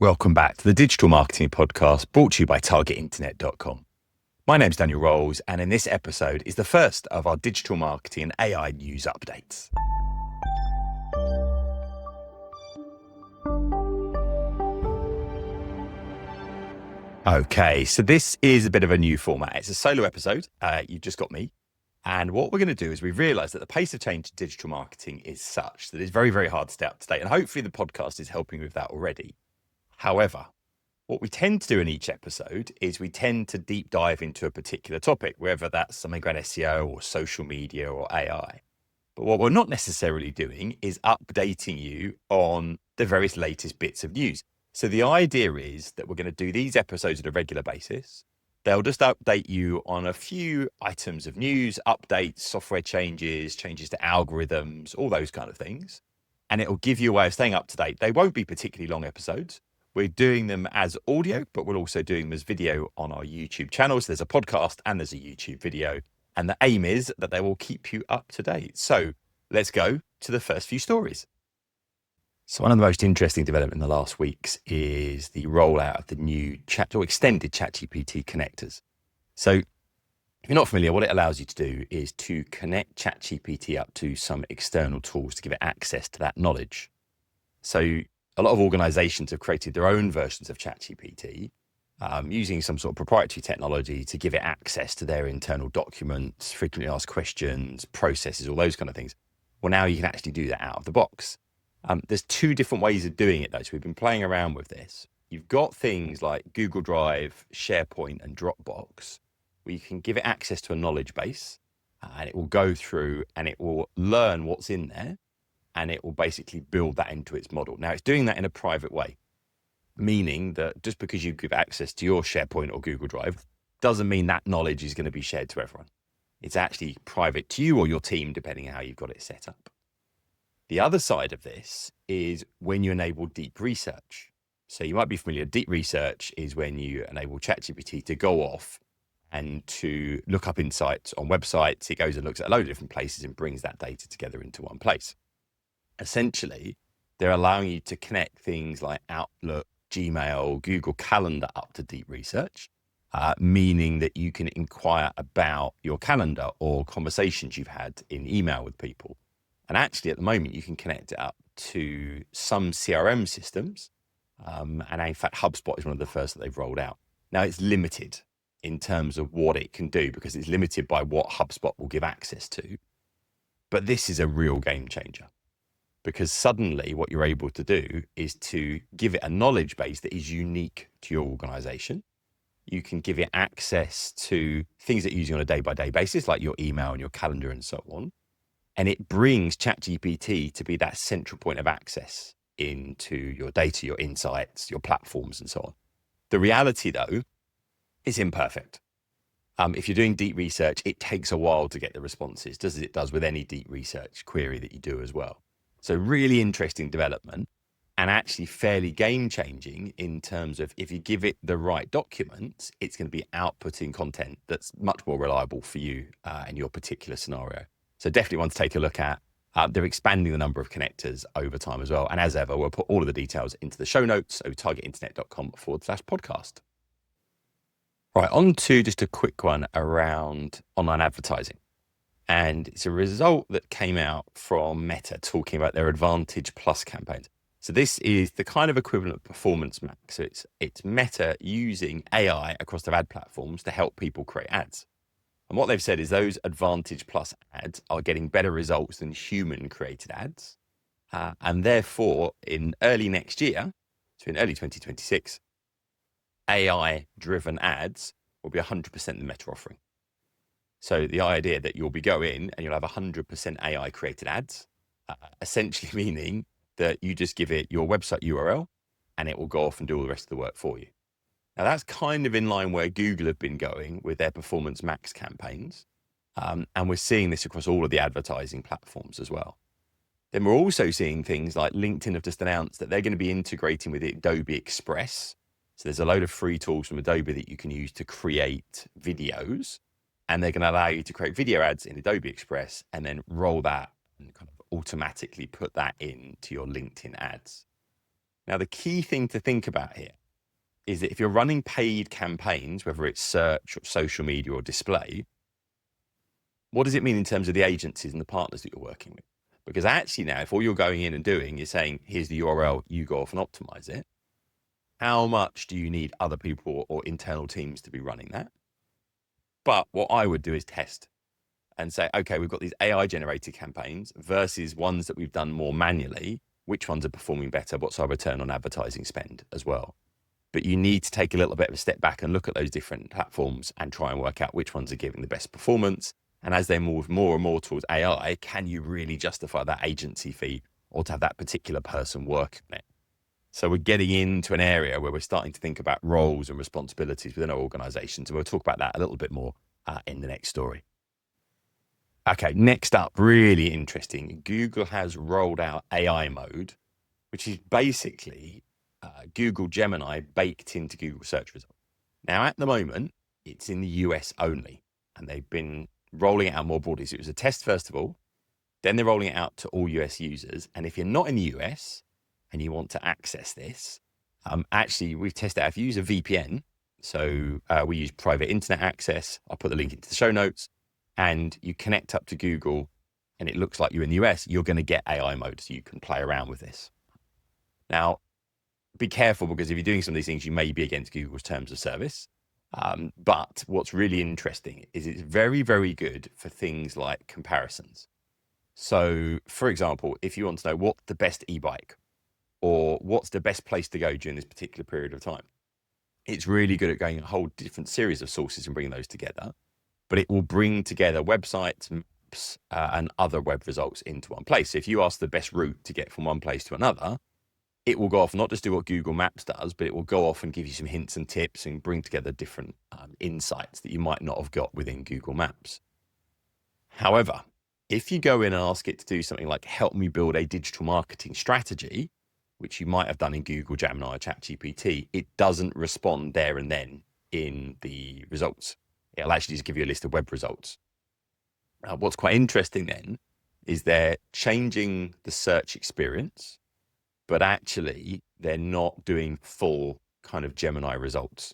Welcome back to the Digital Marketing Podcast brought to you by targetinternet.com. My name's Daniel Rolls, and in this episode is the first of our digital marketing and AI news updates. Okay, so this is a bit of a new format. It's a solo episode. You've just got me. And what we're going to do is we've realized that the pace of change in digital marketing is such that it's very, very hard to stay up to date. And hopefully the podcast is helping with that already. However, what we tend to do in each episode is we tend to deep dive into a particular topic, whether that's something around SEO or social media or AI. But what we're not necessarily doing is updating you on the various latest bits of news. So the idea is that we're going to do these episodes on a regular basis. They'll just update you on a few items of news, updates, software changes, changes to algorithms, all those kind of things. And it'll give you a way of staying up to date. They won't be particularly long episodes. We're doing them as audio, but we're also doing them as video on our YouTube channel. So there's a podcast and there's a YouTube video. And the aim is that they will keep you up to date. So let's go to the first few stories. So one of the most interesting developments in the last weeks is the rollout of the new extended ChatGPT Connectors. So if you're not familiar, what it allows you to do is to connect ChatGPT up to some external tools to give it access to that knowledge. So a lot of organizations have created their own versions of ChatGPT using some sort of proprietary technology to give it access to their internal documents, frequently asked questions, processes, all those kind of things. Well, now you can actually do that out of the box. There's two different ways of doing it, though. So we've been playing around with this. You've got things like Google Drive, SharePoint, and Dropbox, where you can give it access to a knowledge base, and it will go through and it will learn what's in there. And it will basically build that into its model. Now, it's doing that in a private way, meaning that just because you give access to your SharePoint or Google Drive doesn't mean that knowledge is going to be shared to everyone. It's actually private to you or your team, depending on how you've got it set up. The other side of this is when you enable deep research. So you might be familiar, deep research is when you enable ChatGPT to go off and to look up insights on websites. It goes and looks at a load of different places and brings that data together into one place. Essentially, they're allowing you to connect things like Outlook, Gmail, Google Calendar up to deep research, meaning that you can inquire about your calendar or conversations you've had in email with people. And actually, at the moment, you can connect it up to some CRM systems. And in fact, HubSpot is one of the first that they've rolled out. Now, it's limited in terms of what it can do because it's limited by what HubSpot will give access to. But this is a real game changer. Because suddenly what you're able to do is to give it a knowledge base that is unique to your organization. You can give it access to things that you're using on a day-by-day basis, like your email and your calendar and so on. And it brings ChatGPT to be that central point of access into your data, your insights, your platforms, and so on. The reality, though, is imperfect. If you're doing deep research, it takes a while to get the responses, just as it does with any deep research query that you do as well. So really interesting development and actually fairly game-changing in terms of if you give it the right documents, it's going to be outputting content that's much more reliable for you in your particular scenario. So definitely one to take a look at. They're expanding the number of connectors over time as well. And as ever, we'll put all of the details into the show notes, so targetinternet.com/podcast. Right, on to just a quick one around online advertising. And it's a result that came out from Meta talking about their Advantage Plus campaigns. So this is the kind of equivalent of Performance Max. So it's Meta using AI across their ad platforms to help people create ads. And what they've said is those Advantage Plus ads are getting better results than human created ads. And therefore, in early next year, so in early 2026, AI driven ads will be 100% the Meta offering. So the idea that you'll be going and you'll have 100% AI created ads, essentially meaning that you just give it your website URL and it will go off and do all the rest of the work for you. Now that's kind of in line where Google have been going with their Performance Max campaigns. And we're seeing this across all of the advertising platforms as well. Then we're also seeing things like LinkedIn have just announced that they're going to be integrating with Adobe Express. So there's a load of free tools from Adobe that you can use to create videos. And they're going to allow you to create video ads in Adobe Express and then roll that and kind of automatically put that into your LinkedIn ads. Now, the key thing to think about here is that if you're running paid campaigns, whether it's search or social media or display, what does it mean in terms of the agencies and the partners that you're working with? Because actually now, if all you're going in and doing is saying, here's the URL, you go off and optimize it, how much do you need other people or internal teams to be running that? But what I would do is test and say, okay, we've got these AI generated campaigns versus ones that we've done more manually. Which ones are performing better? What's our return on advertising spend as well? But you need to take a little bit of a step back and look at those different platforms and try and work out which ones are giving the best performance. And as they move more and more towards AI, can you really justify that agency fee or to have that particular person work on it? So we're getting into an area where we're starting to think about roles and responsibilities within our organizations. And we'll talk about that a little bit more in the next story. Okay, next up, really interesting. Google has rolled out AI mode, which is basically Google Gemini baked into Google search results. Now, at the moment, it's in the US only, and they've been rolling it out more broadly. So it was a test, first of all, then they're rolling it out to all US users. And if you're not in the US and you want to access this, actually, we've tested out. If you use a VPN, so we use private internet access, I'll put the link into the show notes, and you connect up to Google and it looks like you're in the US, you're going to get AI mode so you can play around with this. Now, be careful, because if you're doing some of these things, you may be against Google's terms of service. But what's really interesting is it's very, very good for things like comparisons. So, for example, if you want to know what's the best e-bike or what's the best place to go during this particular period of time, it's really good at going a whole different series of sources and bringing those together. But it will bring together websites, maps, and other web results into one place. So if you ask the best route to get from one place to another, it will go off, not just do what Google Maps does, but it will go off and give you some hints and tips and bring together different insights that you might not have got within Google Maps. However, if you go in and ask it to do something like help me build a digital marketing strategy, which you might have done in Google Gemini or ChatGPT, it doesn't respond there and then in the results. It'll actually just give you a list of web results. What's quite interesting then is they're changing the search experience, but actually they're not doing full kind of Gemini results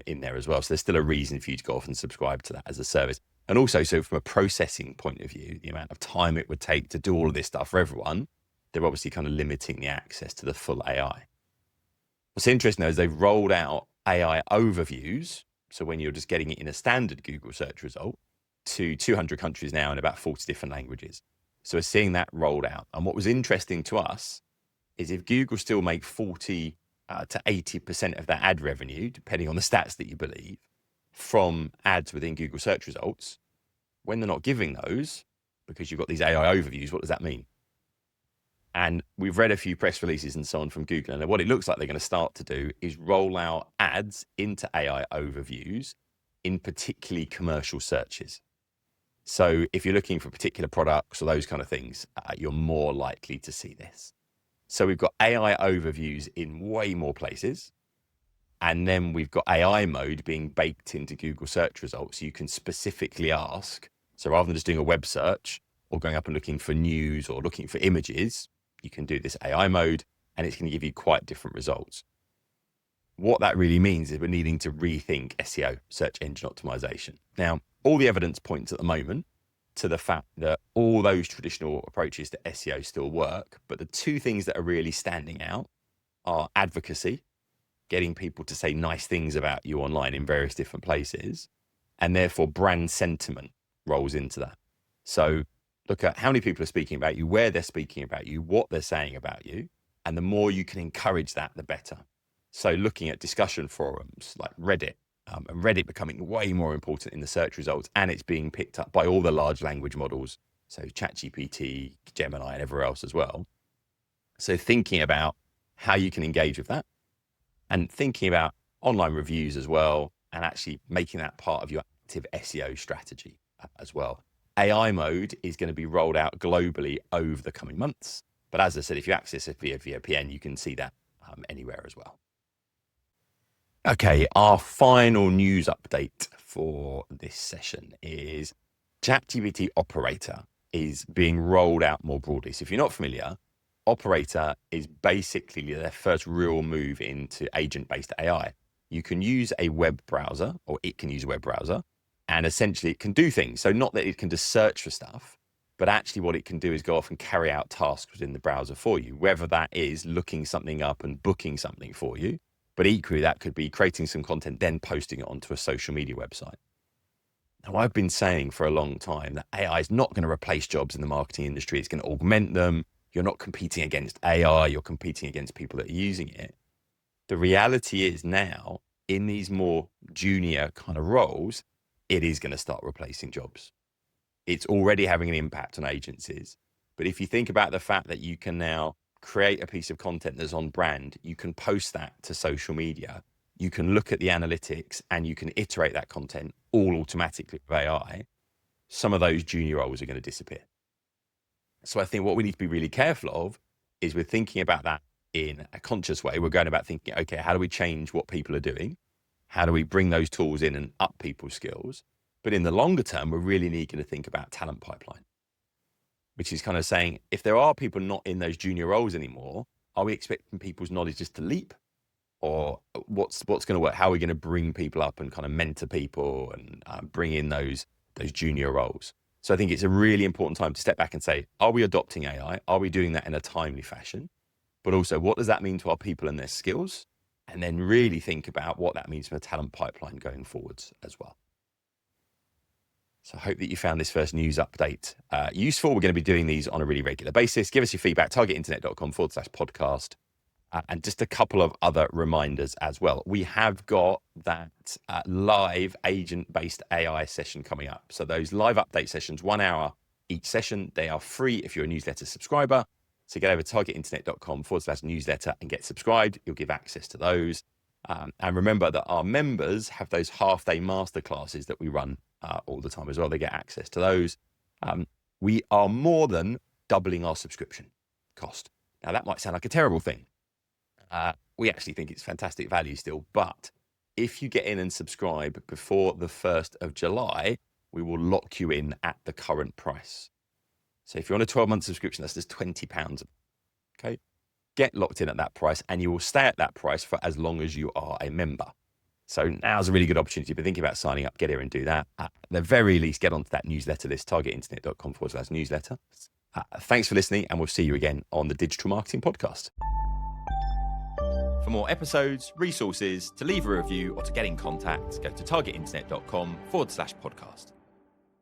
in there as well. So there's still a reason for you to go off and subscribe to that as a service. And also, so from a processing point of view, the amount of time it would take to do all of this stuff for everyone, they're obviously kind of limiting the access to the full AI. What's interesting though is they've rolled out AI overviews. So when you're just getting it in a standard Google search result to 200 countries now in about 40 different languages. So we're seeing that rolled out. And what was interesting to us is if Google still make 40 to 80% of their ad revenue, depending on the stats that you believe, from ads within Google search results, when they're not giving those, because you've got these AI overviews, what does that mean? And we've read a few press releases and so on from Google, and what it looks like they're going to start to do is roll out ads into AI overviews in particularly commercial searches. So if you're looking for particular products or those kind of things, you're more likely to see this. So we've got AI overviews in way more places. And then we've got AI mode being baked into Google search results. You can specifically ask. So rather than just doing a web search or going up and looking for news or looking for images, you can do this AI mode and it's going to give you quite different results. What that really means is we're needing to rethink SEO, search engine optimization. Now, all the evidence points at the moment to the fact that all those traditional approaches to SEO still work, but the two things that are really standing out are advocacy, getting people to say nice things about you online in various different places, and therefore brand sentiment rolls into that. So look at how many people are speaking about you, where they're speaking about you, what they're saying about you, and the more you can encourage that, the better. So looking at discussion forums like Reddit, and Reddit becoming way more important in the search results, and it's being picked up by all the large language models, so ChatGPT, Gemini, and everywhere else as well. So thinking about how you can engage with that, and thinking about online reviews as well, and actually making that part of your active SEO strategy as well. AI mode is going to be rolled out globally over the coming months. But as I said, if you access it via VPN, you can see that anywhere as well. Okay, our final news update for this session is ChatGPT Operator is being rolled out more broadly. So if you're not familiar, Operator is basically their first real move into agent-based AI. You can use a web browser, or it can use a web browser, and essentially it can do things. So not that it can just search for stuff, but actually what it can do is go off and carry out tasks within the browser for you, whether that is looking something up and booking something for you, but equally that could be creating some content, then posting it onto a social media website. Now, I've been saying for a long time that AI is not going to replace jobs in the marketing industry. It's going to augment them. You're not competing against AI. You're competing against people that are using it. The reality is now, in these more junior kind of roles, it is going to start replacing jobs. It's already having an impact on agencies. But if you think about the fact that you can now create a piece of content that's on brand, you can post that to social media, you can look at the analytics, and you can iterate that content all automatically with AI, some of those junior roles are going to disappear. So I think what we need to be really careful of is we're thinking about that in a conscious way. We're going about thinking, okay, how do we change what people are doing? How do we bring those tools in and up people's skills? But in the longer term, we're really needing to think about talent pipeline, which is kind of saying, if there are people not in those junior roles anymore, are we expecting people's knowledge just to leap? Or what's going to work? How are we going to bring people up and kind of mentor people and bring in those junior roles? So I think it's a really important time to step back and say, are we adopting AI? Are we doing that in a timely fashion? But also, what does that mean to our people and their skills? And then really think about what that means for a talent pipeline going forwards as well. So I hope that you found this first news update useful. We're going to be doing these on a really regular basis. Give us your feedback, targetinternet.com/podcast. And just a couple of other reminders as well. We have got that live agent-based AI session coming up. So those live update sessions, 1 hour each session, they are free if you're a newsletter subscriber. So get over to targetinternet.com/newsletter and get subscribed. You'll give access to those. And remember that our members have those half-day masterclasses that we run all the time as well. They get access to those. We are more than doubling our subscription cost. Now, that might sound like a terrible thing. We actually think it's fantastic value still, but if you get in and subscribe before the 1st of July, we will lock you in at the current price. So if you're on a 12-month subscription, that's just £20. Okay, get locked in at that price, and you will stay at that price for as long as you are a member. So now's a really good opportunity. If you're thinking about signing up, get here and do that. At the very least, get onto that newsletter list, targetinternet.com/newsletter. Thanks for listening, and we'll see you again on the Digital Marketing Podcast. For more episodes, resources, to leave a review, or to get in contact, go to targetinternet.com/podcast.